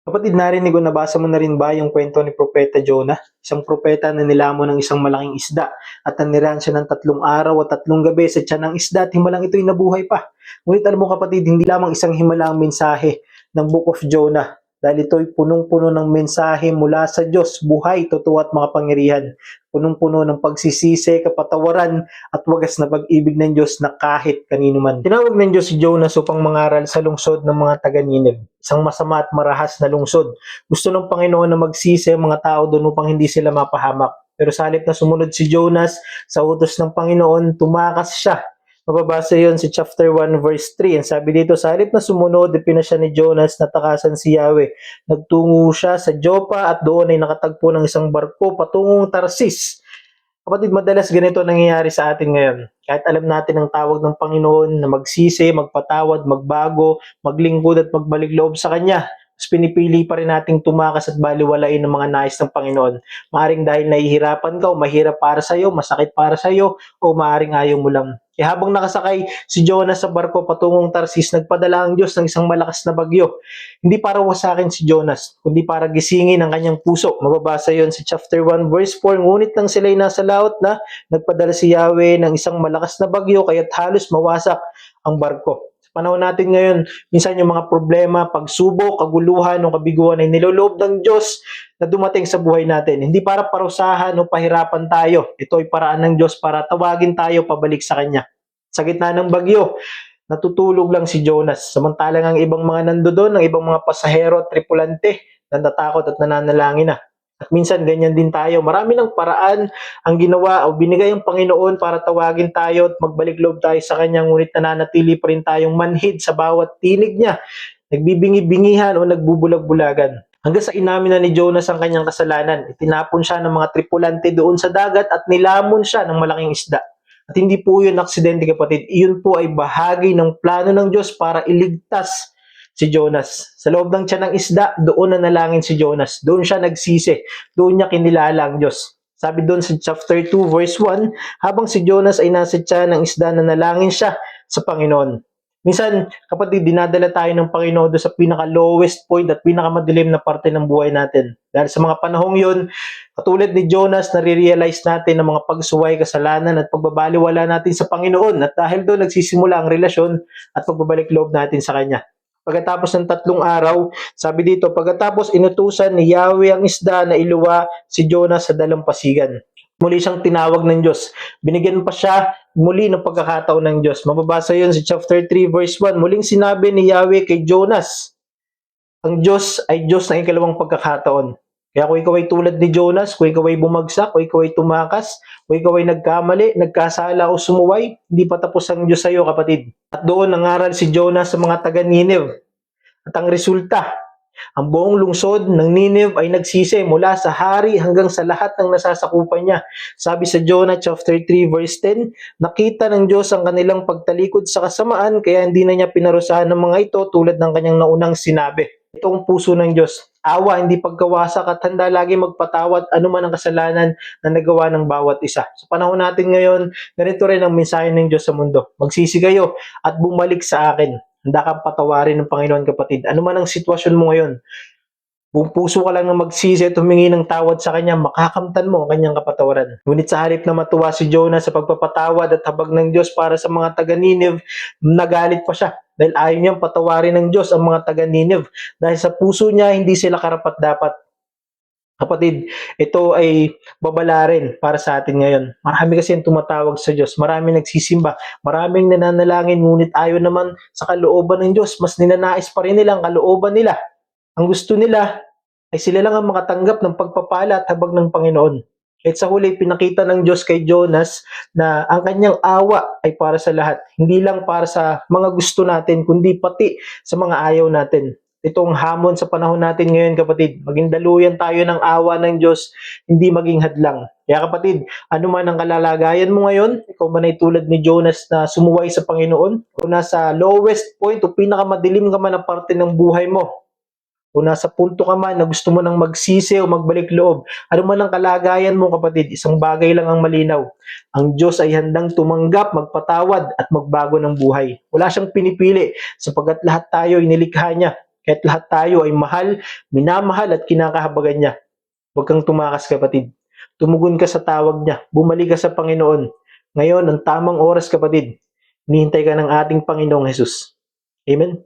Kapatid, narinig o nabasa mo na rin ba yung kwento ni Propeta Jonah? Isang propeta na nilamon ng isang malaking isda at nanirahan siya ng 3 araw at 3 gabi sa tiyan ng isda at himalang ito'y nabuhay pa. Ngunit alam mo kapatid, hindi lamang isang himala ang mensahe ng Book of Jonah dahil ito'y punong-puno ng mensahe mula sa Diyos, buhay, totoo at makapangyarihan. Punong-puno ng pagsisisi, kapatawaran at wagas na pag-ibig ng Diyos na kahit kanino man. Tinawag ng Diyos si Jonas upang mangaral sa lungsod ng mga taga-Nineveh, isang masama at marahas na lungsod. Gusto ng Panginoon na magsisi ang mga tao doon upang hindi sila mapahamak. Pero sa halip na sumunod si Jonas sa utos ng Panginoon, tumakas siya. Mababasa yon sa chapter 1 verse 3. Ang sabi dito, sa halip na sumunod, ipinasya ni Jonas na takasan si Yahweh. Nagtungo siya sa Joppa at doon ay nakatagpo ng isang barko patungong Tarsis. Kapatid, madalas ganito nangyayari sa atin ngayon. Kahit alam natin ang tawag ng Panginoon na magsisi, magpatawad, magbago, maglingkod at magbalik loob sa Kanya, mas pinipili pa rin nating tumakas at baliwalain ang mga nais ng Panginoon. Maaring dahil nahihirapan ka o mahirap para sa iyo, masakit para sa iyo, o maaring ayaw mo lang. Kaya habang nakasakay si Jonah sa barko patungong Tarsis, nagpadala ang Diyos ng isang malakas na bagyo. Hindi para wasakin si Jonas, kundi para gisingin ang kanyang puso. Mababasa yon sa chapter 1 verse 4. Ngunit nang sila'y nasa laot na, nagpadala si Yahweh ng isang malakas na bagyo kaya't halos mawasak ang barko. Sa panahon natin ngayon, minsan yung mga problema, pagsubok, kaguluhan o kabiguan ay niloloob ng Diyos na dumating sa buhay natin. Hindi para parusahan o pahirapan tayo. Ito ay paraan ng Diyos para tawagin tayo pabalik sa Kanya. Sa gitna ng bagyo, natutulog lang si Jonas. Samantalang ang ibang mga nandoon, ang ibang mga pasahero at tripulante, natatakot at nananalangin na. At minsan ganyan din tayo. Marami ng paraan ang ginawa o binigay ang Panginoon para tawagin tayo at magbalik loob tayo sa Kanya, ngunit nananatili pa rin tayong manhid sa bawat tinig niya. Nagbibingi-bingihan o nagbubulag-bulagan. Hanggang sa inamin na ni Jonas ang kanyang kasalanan, itinapon siya ng mga tripulante doon sa dagat at nilamon siya ng malaking isda. At hindi po yun aksidente kapatid, iyon po ay bahagi ng plano ng Diyos para iligtas si Jonas. Sa loob ng tiyan ng isda, doon nanalangin si Jonas. Doon siya nagsisi. Doon niya kinilala ang Diyos. Sabi doon sa chapter 2 verse 1, habang si Jonas ay nasa tiyan ng isda, nanalangin siya sa Panginoon. Minsan, kapatid, dinadala tayo ng Panginoon doon sa pinaka-lowest point at pinakamadilim na parte ng buhay natin. Dahil sa mga panahong yun, katulad ni Jonas, nare-realize natin ang mga pagsuway, kasalanan at pagbabaliwala natin sa Panginoon. At dahil doon, nagsisimula ang relasyon at pagbabalik loob natin sa Kanya. Pagkatapos ng 3 araw, sabi dito, pagkatapos inutusan ni Yahweh ang isda na iluwa si Jonas sa dalampasigan. Muli siyang tinawag ng Diyos. Binigyan pa siya muli ng pagkakataon ng Diyos. Mababasa yun sa chapter 3 verse 1. Muling sinabi ni Yahweh kay Jonas, ang Diyos ay Diyos ng ikalawang pagkakataon. Kaya kung ikaw ay tulad ni Jonas, kung ikaw ay bumagsak, kung ikaw ay tumakas, kung ikaw ay nagkamali, nagkasala o sumuway, hindi pa tapos ang Diyos sa iyo, kapatid. At doon nangaral si Jonas sa mga taga-Nineveh. At ang resulta, ang buong lungsod ng Nineveh ay nagsisi mula sa hari hanggang sa lahat ng nasasakupan niya. Sabi sa Jonah chapter 3 verse 10, nakita ng Diyos ang kanilang pagtalikod sa kasamaan kaya hindi na niya pinarusahan ng mga ito tulad ng kanyang naunang sinabi. Ito ang puso ng Diyos. Awa, hindi pagkawasak at handa lagi magpatawad anuman ang kasalanan na nagawa ng bawat isa. Sa panahon natin ngayon, ganito rin ang mensahe ng Diyos sa mundo. Magsisi kayo at bumalik sa akin. Handa kang patawarin ng Panginoon, kapatid. Ano man ang sitwasyon mo ngayon, buong puso ka lang na magsisi at humingi ng tawad sa Kanya, makakamtan mo ang Kanyang kapatawaran. Ngunit sa halip na matuwa si Jonah sa pagpapatawad at habag ng Diyos para sa mga taga-Nineveh, nagalit pa siya dahil ayaw niyang patawarin ng Diyos ang mga taga-Nineveh. Dahil sa puso niya, hindi sila karapat-dapat. Kapatid, ito ay babala rin para sa atin ngayon. Marami kasi yung tumatawag sa Diyos. Maraming nagsisimba. Maraming nananalangin. Ngunit ayaw naman sa kalooban ng Diyos. Mas ninanais pa rin nila ang kalooban nila. Ang gusto nila ay sila lang ang makatanggap ng pagpapala at habag ng Panginoon. At sa huli, pinakita ng Diyos kay Jonas na ang kanyang awa ay para sa lahat. Hindi lang para sa mga gusto natin, kundi pati sa mga ayaw natin. Itong hamon sa panahon natin ngayon, kapatid, maging daluyan tayo ng awa ng Diyos, hindi maging hadlang. Kaya kapatid, ano man ang kalalagayan mo ngayon, ikaw man ay tulad ni Jonas na sumuway sa Panginoon, o nasa lowest point o pinakamadilim ka man na parte ng buhay mo, o nasa punto ka man na gusto mo nang magsisi o magbalik loob, ano man ang kalagayan mo, kapatid, isang bagay lang ang malinaw. Ang Diyos ay handang tumanggap, magpatawad at magbago ng buhay. Wala siyang pinipili sapagkat lahat tayo ay nilikha niya. Kahit lahat tayo ay mahal, minamahal at kinakahabagan niya. Huwag kang tumakas kapatid. Tumugon ka sa tawag niya. Bumalik ka sa Panginoon. Ngayon, ang tamang oras kapatid. Hinihintay ka ng ating Panginoong Jesus. Amen?